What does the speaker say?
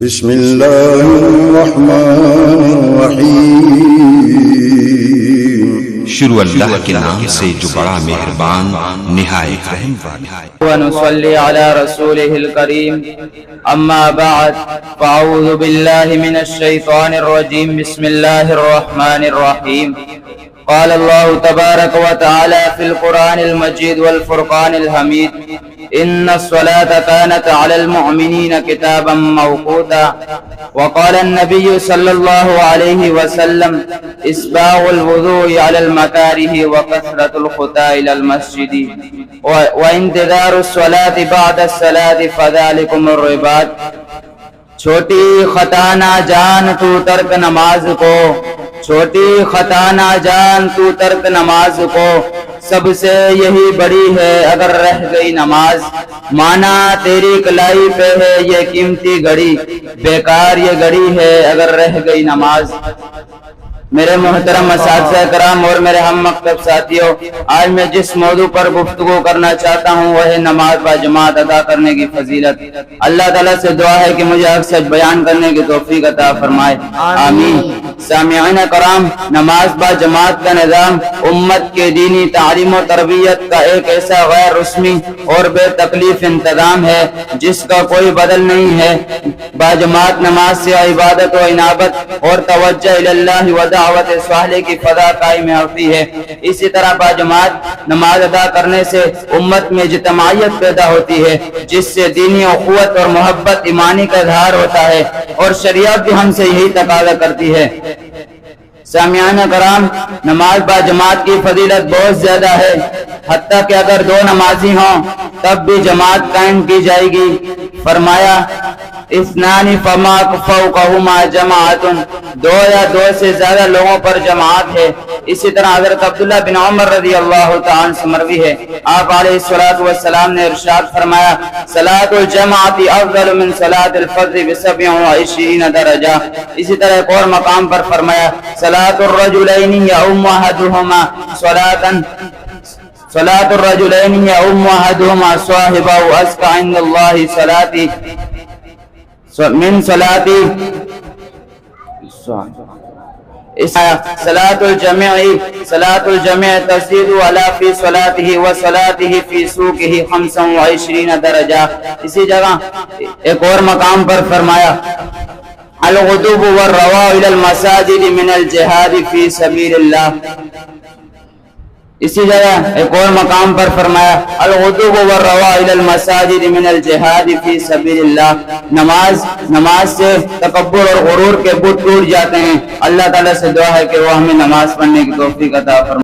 بسم اللہ الرحمن الرحیم شروع اللہ کے نام سے جو بڑا مہربان نہایت رحم والا ہے۔ ونصلي على رسوله الكريم اما بعد فاعوذ بالله من الشيطان الرجيم بسم الله الرحمن الرحيم قال الله تبارك وتعالى في القرآن المجيد والفرقان الحميد إن الصلاة كانت على المؤمنين كتابا موقوتا وقال النبي صلى الله عليه وسلم إسباغ الوضوء على المكاره وكثرة الخطى إلى المسجد وانتظار الصلاة بعد الصلاة فذلكم الرباط۔ چھوٹی خطا نہ جان تو ترک نماز کو، چھوٹی خطا نہ جان تو ترک نماز کو، سب سے یہی بڑی ہے اگر رہ گئی نماز۔ مانا تیری کلائی پہ ہے یہ قیمتی گھڑی، بیکار یہ گھڑی ہے اگر رہ گئی نماز۔ میرے محترم اساتذہ کرام اور میرے ہم مکتب ساتھیوں، آج میں جس موضوع پر گفتگو کرنا چاہتا ہوں وہ ہے نماز با جماعت ادا کرنے کی فضیلت۔ اللہ تعالیٰ سے دعا ہے کہ مجھے حق سچ بیان کرنے کی توفیق عطا فرمائے، آمین۔ سامعین کرام، نماز با جماعت کا نظام امت کے دینی تعلیم و تربیت کا ایک ایسا غیر رسمی اور بے تکلیف انتظام ہے جس کا کوئی بدل نہیں ہے۔ با جماعت نماز سے عبادت و انابت اور توجہ اللہ و دعوت صالح کی فضا قائم ہوتی ہے۔ اسی طرح با جماعت نماز ادا کرنے سے امت میں اجتماعیت پیدا ہوتی ہے جس سے دینی اخوت اور محبت ایمانی کا اظہار ہوتا ہے اور شریعت بھی ہم سے یہی تقاضا کرتی ہے۔ سامعین کرام، نماز با جماعت کی فضیلت بہت زیادہ ہے، حتیٰ کہ اگر دو نمازی ہوں تب بھی جماعت قائم کی جائے گی۔ فرمایا اثنان فما فوقہما جماعت، دو یا دو سے زیادہ لوگوں پر جماعت ہے۔ اسی طرح حضرت عبداللہ بن عمر رضی اللہ تعالیٰ سے مروی ہے، آپ علیہ الصلوۃ والسلام نے ارشاد فرمایا صلاۃ الجماعت افضل من صلاۃ الفرد ب27 درجہ۔ اسی طرح ایک اور مقام پر فرمایا صلاۃ الرجلین یؤم احدہما صلاۃ الرجلین یؤم احدہما صاحبہ ازکی عند اللہ صلاتی من صلاتی صلاۃ الجمع تزيد على في صلاته وصلاته في سوقه 25 درجہ۔ اسی جگہ ایک اور مقام پر فرمایا الغدو والرواء الى المساجد من الجهاد في سبيل الله۔ اسی جگہ ایک اور مقام پر فرمایا الغدو والرواء الى المساجد من الجهاد في سبيل الله۔ نماز سے تکبر اور غرور کے بت ٹوٹ جاتے ہیں۔ اللہ تعالیٰ سے دعا ہے کہ وہ ہمیں نماز پڑھنے کی توفیق عطا فرمائے۔